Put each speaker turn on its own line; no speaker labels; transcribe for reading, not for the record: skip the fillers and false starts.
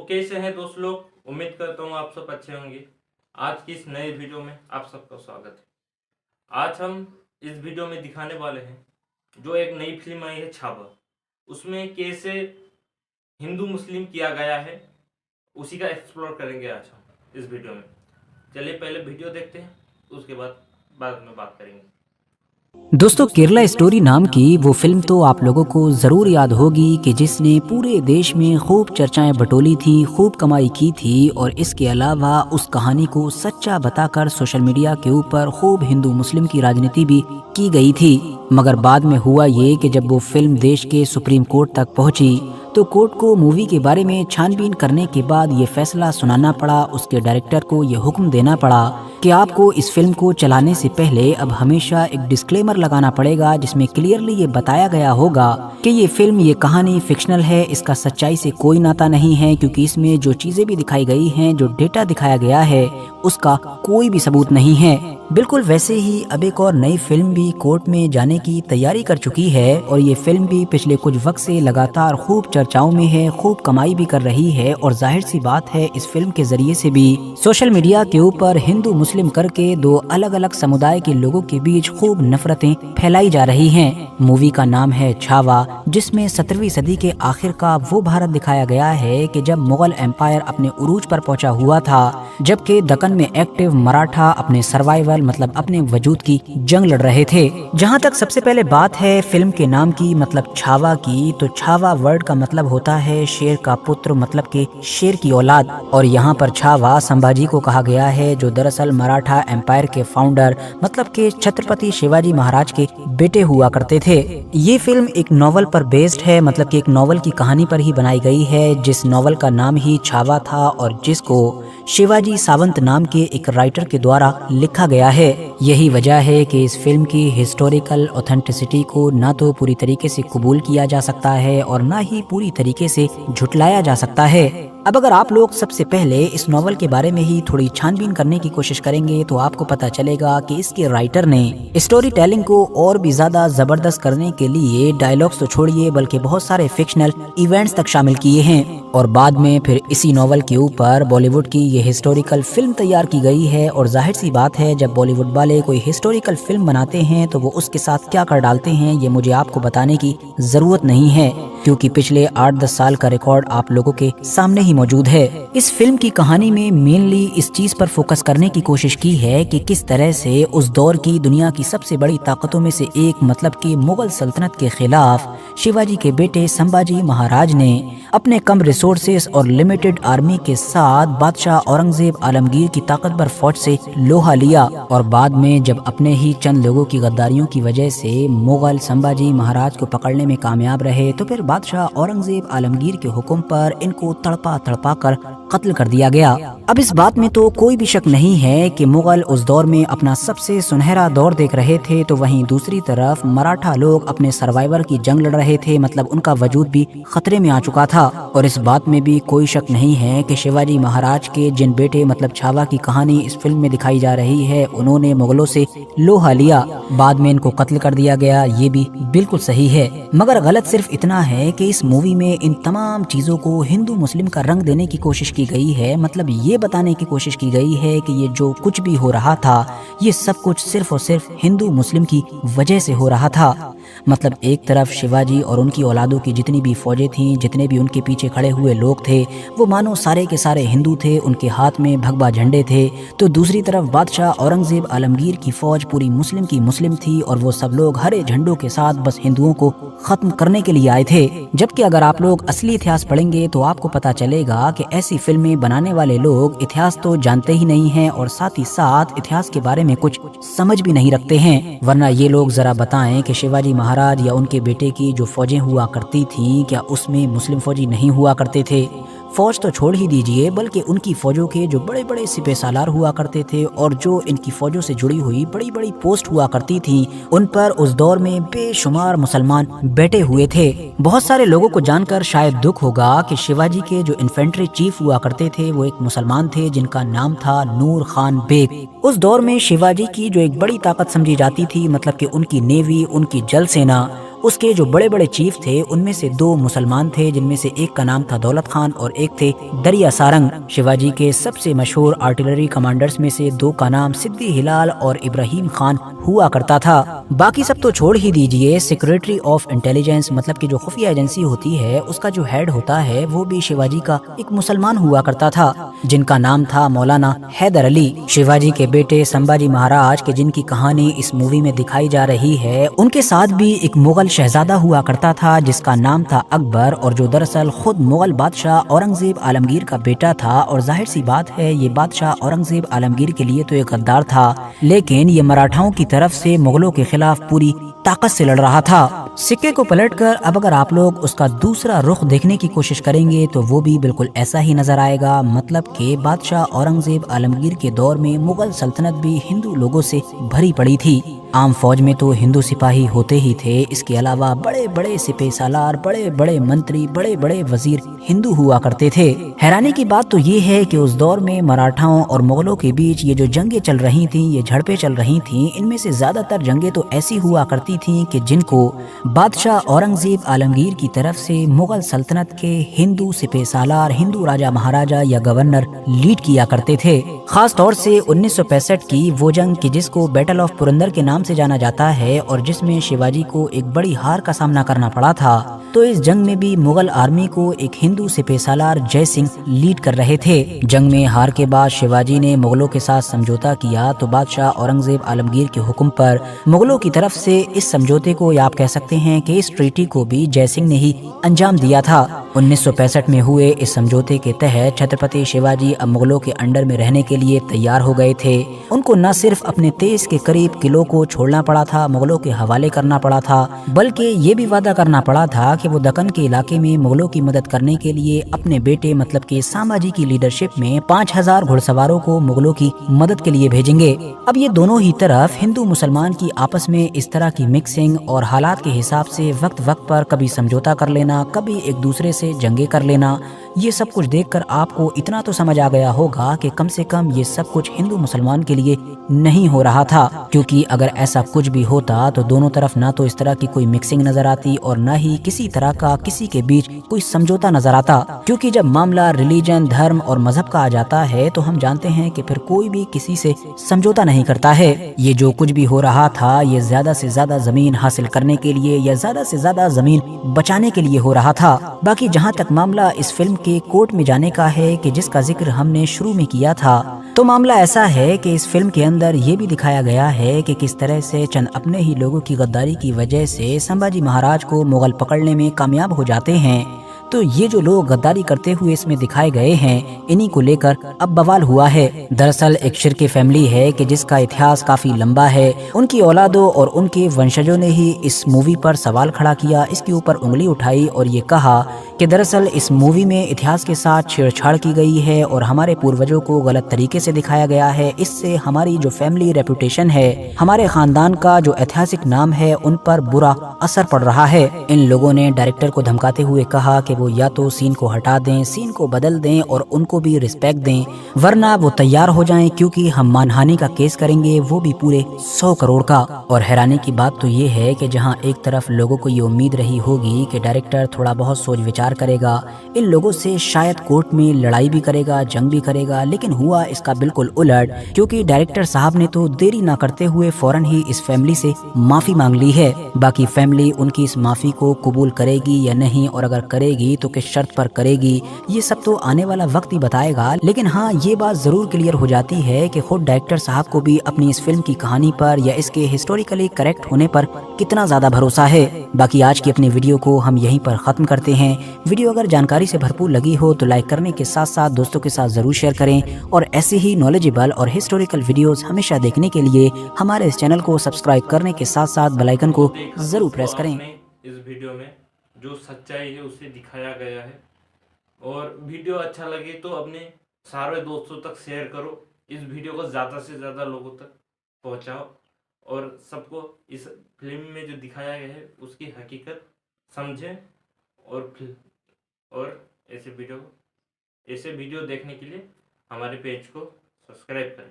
तो कैसे हैं दोस्त लोग। उम्मीद करता हूँ आप सब अच्छे होंगे। आज की इस नए वीडियो में आप सबका स्वागत है। आज हम इस वीडियो में दिखाने वाले हैं जो एक नई फिल्म आई है छावा, उसमें कैसे हिंदू मुस्लिम किया गया है उसी का एक्सप्लोर करेंगे आज हम इस वीडियो में। चलिए पहले वीडियो देखते हैं, उसके बाद में बात करेंगे।
दोस्तों, केरला स्टोरी नाम की वो फिल्म तो आप लोगों को ज़रूर याद होगी कि जिसने पूरे देश में खूब चर्चाएं बटोली थी, खूब कमाई की थी और इसके अलावा उस कहानी को सच्चा बताकर सोशल मीडिया के ऊपर खूब हिंदू मुस्लिम की राजनीति भी की गई थी। मगर बाद में हुआ ये कि जब वो फिल्म देश के सुप्रीम कोर्ट तक पहुंची तो कोर्ट को मूवी के बारे में छानबीन करने के बाद ये फैसला सुनाना पड़ा, उसके डायरेक्टर को ये हुक्म देना पड़ा कि आपको इस फिल्म को चलाने से पहले अब हमेशा एक डिस्क्लेमर लगाना पड़ेगा जिसमें क्लियरली ये बताया गया होगा कि ये फिल्म, ये कहानी फिक्शनल है, इसका सच्चाई से कोई नाता नहीं है, क्योंकि इसमें जो चीजें भी दिखाई गई हैं, जो डेटा दिखाया गया है, उसका कोई भी सबूत नहीं है। बिल्कुल वैसे ही अब एक और नई फिल्म भी कोर्ट में जाने की तैयारी कर चुकी है और ये फिल्म भी पिछले कुछ वक्त से लगातार खूब चर्चाओं में है, खूब कमाई भी कर रही है और जाहिर सी बात है इस फिल्म के जरिए से भी सोशल मीडिया के ऊपर हिंदू मुस्लिम करके दो अलग अलग समुदाय के लोगों के बीच खूब नफरतें फैलाई जा रही हैं। मूवी का नाम है छावा, जिसमें 17वीं सदी के आखिर का वो भारत दिखाया गया है कि जब मुगल एम्पायर अपने उरूज पर पहुंचा हुआ था, जबकि दक्कन में एक्टिव मराठा अपने सर्वाइवल मतलब अपने वजूद की जंग लड़ रहे थे। जहां तक सबसे पहले बात है फिल्म के नाम की मतलब छावा की, तो छावा वर्ड का मतलब होता है शेर का पुत्र, मतलब के शेर की औलाद। और यहाँ पर छावा संभाजी को कहा गया है जो दरअसल मराठा एम्पायर के फाउंडर मतलब के छत्रपति शिवाजी महाराज के बेटे हुआ करते थे। ये फिल्म एक नॉवल पर बेस्ड है, मतलब कि एक नॉवल की कहानी पर ही बनाई गई है, जिस नॉवल का नाम ही छावा था और जिसको शिवाजी सावंत नाम के एक राइटर के द्वारा लिखा गया है। यही वजह है कि इस फिल्म की हिस्टोरिकल ऑथेंटिसिटी को ना तो पूरी तरीके से कबूल किया जा सकता है और ना ही पूरी तरीके से झुटलाया जा सकता है। अब अगर आप लोग सबसे पहले इस नॉवल के बारे में ही थोड़ी छानबीन करने की कोशिश करेंगे तो आपको पता चलेगा कि इसके राइटर ने स्टोरी टेलिंग को और भी ज्यादा जबरदस्त करने के लिए डायलॉग्स तो छोड़िए बल्कि बहुत सारे फिक्शनल इवेंट्स तक शामिल किए हैं और बाद में फिर इसी नॉवल के ऊपर बॉलीवुड की ये हिस्टोरिकल फिल्म तैयार की गई है। और जाहिर सी बात है जब बॉलीवुड वाले कोई हिस्टोरिकल फिल्म बनाते हैं तो वो उसके साथ क्या कर डालते हैं ये मुझे आपको बताने की जरूरत नहीं है, क्योंकि पिछले 8-10 साल का रिकॉर्ड आप लोगों के सामने ही मौजूद है। इस फिल्म की कहानी में मेनली इस चीज पर फोकस करने की कोशिश की है कि किस तरह से उस दौर की दुनिया की सबसे बड़ी ताकतों में से एक मतलब कि मुगल सल्तनत के खिलाफ शिवाजी के बेटे संभाजी महाराज ने अपने कम रिसोर्सेस और लिमिटेड आर्मी के साथ बादशाह औरंगजेब आलमगीर की ताकतवर फौज से लोहा लिया और बाद में जब अपने ही चंद लोगों की गद्दारियों की वजह से मुगल संभाजी महाराज को पकड़ने में कामयाब रहे तो फिर बादशाह औरंगजेब आलमगीर के हुक्म पर इनको तड़पा कर कत्ल कर दिया गया। अब इस बात में तो कोई भी शक नहीं है कि मुगल उस दौर में अपना सबसे सुनहरा दौर देख रहे थे, तो वहीं दूसरी तरफ मराठा लोग अपने सर्वाइवर की जंग लड़ रहे थे, मतलब उनका वजूद भी खतरे में आ चुका था। और इस बात में भी कोई शक नहीं है कि शिवाजी महाराज के जिन बेटे मतलब छावा की कहानी इस फिल्म में दिखाई जा रही है, उन्होंने मुगलों से लोहा लिया, बाद में इनको कत्ल कर दिया गया, ये भी बिल्कुल सही है। मगर गलत सिर्फ इतना है कि इस मूवी में इन तमाम चीजों को हिंदू मुस्लिम का रंग देने की कोशिश की गई है, मतलब ये बताने की कोशिश की गई है कि ये जो कुछ भी हो रहा था ये सब कुछ सिर्फ और सिर्फ हिंदू मुस्लिम की वजह से हो रहा था। मतलब एक तरफ शिवाजी और उनकी औलादों की जितनी भी फौजें थीं, जितने भी उनके पीछे खड़े हुए लोग थे, वो मानो सारे के सारे हिंदू थे, उनके हाथ में भगवा झंडे थे। तो दूसरी तरफ बादशाह औरंगजेब आलमगीर की फौज पूरी मुस्लिम की मुस्लिम थी और वो सब लोग हरे झंडों के साथ बस हिंदुओं को खत्म करने के लिए आए थे। जबकि अगर आप लोग असली इतिहास पढ़ेंगे तो आपको पता चलेगा कि ऐसी फिल्में बनाने वाले लोग इतिहास तो जानते ही नहीं हैं और साथ ही साथ इतिहास के बारे में कुछ समझ भी नहीं रखते हैं। वरना ये लोग जरा बताएं कि शिवाजी महाराज या उनके बेटे की जो फौजें हुआ करती थीं, क्या उसमें मुस्लिम फौजी नहीं हुआ करते थे? फौज तो छोड़ ही दीजिए, बल्कि उनकी फौजों के जो बड़े बड़े सिपह सालार हुआ करते थे और जो इनकी फौजों से जुड़ी हुई बड़ी बड़ी पोस्ट हुआ करती थी, उन पर उस दौर में बेशुमार मुसलमान बैठे हुए थे। बहुत सारे लोगों को जानकर शायद दुख होगा कि शिवाजी के जो इन्फेंट्री चीफ हुआ करते थे वो एक मुसलमान थे जिनका नाम था नूर खान बेग। उस दौर में शिवाजी की जो एक बड़ी ताकत समझी जाती थी, मतलब कि उनकी नेवी, उनकी जल सेना, اس کے جو بڑے بڑے چیف تھے ان میں سے 2 مسلمان تھے، جن میں سے ایک کا نام تھا دولت خان اور ایک تھے دریا سارنگ۔ شیواجی کے سب سے مشہور آرٹلری کمانڈرز میں سے 2 کا نام سدی ہلال اور ابراہیم خان ہوا کرتا تھا۔ باقی سب تو چھوڑ ہی دیجئے، سیکریٹری آف انٹیلیجنس مطلب کہ جو خفیہ ایجنسی ہوتی ہے اس کا جو ہیڈ ہوتا ہے وہ بھی شیواجی کا ایک مسلمان ہوا کرتا تھا، جن کا نام تھا مولانا حیدر علی۔ شیواجی کے بیٹے سمبھاجی مہاراج کے جن کی کہانی اس مووی میں دکھائی جا رہی ہے، ان کے ساتھ بھی ایک مغل شہزادہ ہوا کرتا تھا جس کا نام تھا اکبر، اور جو دراصل خود مغل بادشاہ اورنگزیب عالمگیر کا بیٹا تھا، اور ظاہر سی بات ہے یہ بادشاہ اورنگزیب عالمگیر کے لیے تو ایک غدار تھا، لیکن یہ مراٹھاؤں کی طرف سے مغلوں کے خلاف پوری طاقت سے لڑ رہا تھا۔ سکے کو پلٹ کر اب اگر آپ لوگ اس کا دوسرا رخ دیکھنے کی کوشش کریں گے تو وہ بھی بالکل ایسا ہی نظر آئے گا، مطلب کہ بادشاہ اورنگزیب عالمگیر کے دور میں مغل سلطنت بھی ہندو لوگوں سے بھری پڑی تھی۔ عام فوج میں تو ہندو سپاہی ہوتے ہی تھے، اس کے علاوہ بڑے بڑے سپہ سالار، بڑے بڑے منتری، بڑے بڑے وزیر ہندو ہوا کرتے تھے۔ حیرانی کی بات تو یہ ہے کہ اس دور میں مراٹھاؤں اور مغلوں کے بیچ یہ جو جنگیں چل رہی تھیں، یہ جھڑپیں چل رہی تھیں، ان میں سے زیادہ تر جنگیں تو ایسی ہوا کرتی تھیں کہ جن کو بادشاہ اورنگزیب عالمگیر کی طرف سے مغل سلطنت کے ہندو سپہ سالار، ہندو راجہ مہاراجہ یا گورنر لیڈ کیا کرتے تھے۔ خاص طور سے 1965 کی وہ جنگ کہ جس کو بیٹل آف پورندر کے نام سے جانا جاتا ہے اور جس میں شیواجی کو ایک بڑی ہار کا سامنا کرنا پڑا تھا، تو اس جنگ میں بھی مغل آرمی کو ایک ہندو سپہ سالار جے سنگھ لیڈ کر رہے تھے۔ جنگ میں ہار کے بعد شیواجی نے مغلوں کے ساتھ سمجھوتا کیا تو بادشاہ اورنگزیب عالمگیر کے حکم پر مغلوں کی طرف سے اس سمجھوتے کو یا آپ کہہ سکتے ہیں کہ اس ٹریٹی کو بھی جے سنگھ نے ہی انجام دیا تھا۔ 1965 میں ہوئے اس سمجھوتے کے تحت چھترپتی شیواجی اب مغلوں کے انڈر میں رہنے کے لیے تیار ہو گئے تھے۔ ان کو نہ صرف اپنے 23 کے قریب قلعوں کو چھوڑنا پڑا تھا، مغلوں کے حوالے کرنا پڑا تھا، بلکہ یہ بھی وعدہ کرنا پڑا تھا کہ وہ دکن کے علاقے میں مغلوں کی مدد کرنے کے لیے اپنے بیٹے مطلب کہ سامبھاجی کی لیڈرشپ میں 5000 گھڑ سواروں کو مغلوں کی مدد کے لیے بھیجیں گے۔ اب یہ دونوں ہی طرف ہندو مسلمان کی آپس میں اس طرح کی مکسنگ اور حالات کے حساب سے وقت وقت پر کبھی سمجھوتا کر لینا، کبھی ایک دوسرے سے جنگیں کر لینا، یہ سب کچھ دیکھ کر آپ کو اتنا تو سمجھ آ گیا ہوگا کہ کم سے کم یہ سب کچھ ہندو مسلمان کے لیے نہیں ہو رہا تھا، کیونکہ اگر ایسا کچھ بھی ہوتا تو دونوں طرف نہ تو اس طرح کی کوئی مکسنگ نظر آتی اور نہ ہی کسی طرح کا کسی کے بیچ کوئی سمجھوتا نظر آتا، کیونکہ جب معاملہ ریلیجن، دھرم اور مذہب کا آ جاتا ہے تو ہم جانتے ہیں کہ پھر کوئی بھی کسی سے سمجھوتا نہیں کرتا ہے۔ یہ جو کچھ بھی ہو رہا تھا یہ زیادہ سے زیادہ زمین حاصل کرنے کے لیے یا زیادہ سے زیادہ زمین بچانے کے لیے ہو رہا تھا۔ باقی جہاں تک معاملہ اس فلم کے کورٹ میں جانے کا ہے کہ جس کا ذکر ہم نے شروع میں کیا تھا، تو معاملہ ایسا ہے کہ اس فلم کے اندر یہ بھی دکھایا گیا ہے کہ کس طرح سے چند اپنے ہی لوگوں کی غداری کی وجہ سے سمبھاجی مہاراج کو مغل پکڑنے میں کامیاب ہو جاتے ہیں۔ تو یہ جو لوگ غداری کرتے ہوئے اس میں دکھائے گئے ہیں، انہی کو لے کر اب بوال ہوا ہے۔ دراصل ایک شرکی فیملی ہے کہ جس کا اتہاس کافی لمبا ہے، ان کی اولادوں اور ان کے ونشجوں نے ہی اس مووی پر سوال کھڑا کیا، اس کے اوپر انگلی اٹھائی اور یہ کہا کہ دراصل اس مووی میں اتہاس کے ساتھ چھیڑ چھاڑ کی گئی ہے اور ہمارے پوروجوں کو غلط طریقے سے دکھایا گیا ہے، اس سے ہماری جو فیملی ریپوٹیشن ہے، ہمارے خاندان کا جو ایتہاسک نام ہے، ان پر برا اثر پڑ رہا ہے۔ ان لوگوں نے ڈائریکٹر کو دھمکاتے ہوئے کہا کہ وہ یا تو سین کو ہٹا دیں، سین کو بدل دیں اور ان کو بھی رسپیکٹ دیں، ورنہ وہ تیار ہو جائیں کیونکہ ہم مانہانی کا کیس کریں گے، وہ بھی پورے 100 کروڑ کا۔ اور حیرانی کی بات تو یہ ہے کہ جہاں ایک طرف لوگوں کو یہ امید رہی ہوگی کہ ڈائریکٹر تھوڑا بہت سوچ وچار کرے گا، ان لوگوں سے شاید کورٹ میں لڑائی بھی کرے گا، جنگ بھی کرے گا، لیکن ہوا اس کا بالکل الٹ، کیونکہ ڈائریکٹر صاحب نے تو دیری نہ کرتے ہوئے فوراً ہی اس فیملی سے معافی مانگ لی ہے۔ باقی فیملی ان کی اس معافی کو قبول کرے گی یا نہیں، اور اگر کرے گی تو کس شرط پر کرے گی، یہ سب تو آنے والا وقت ہی بتائے گا۔ لیکن ہاں یہ بات ضرور کلیئر ہو جاتی ہے کہ خود ڈائریکٹر صاحب کو بھی اپنی اس فلم کی کہانی پر یا اس کے ہسٹوریکلی کریکٹ ہونے پر کتنا زیادہ بھروسہ ہے۔ باقی آج کی اپنی ویڈیو کو ہم یہیں پر ختم کرتے ہیں۔ ویڈیو اگر جانکاری سے بھرپور لگی ہو تو لائک کرنے کے ساتھ ساتھ دوستوں کے ساتھ ضرور شیئر کریں، اور ایسی ہی نالجیبل اور ہسٹوریکل ویڈیوز ہمیشہ دیکھنے کے لیے ہمارے اس چینل کو سبسکرائب کرنے کے ساتھ ساتھ بیل آئیکن کو ضرور پریس کریں۔
اس ویڈیو میں جو سچائی ہے اسے دکھایا گیا ہے، اور ویڈیو اچھا لگے تو اپنے سارے دوستوں تک شیئر کرو، اس ویڈیو کو زیادہ سے زیادہ لوگوں تک پہنچاؤ، اور سب کو اس فلم میں جو دکھایا گیا ہے اس کی حقیقت سمجھیں، اور ایسے ویڈیو دیکھنے کے لیے ہمارے پیج کو سبسکرائب کریں۔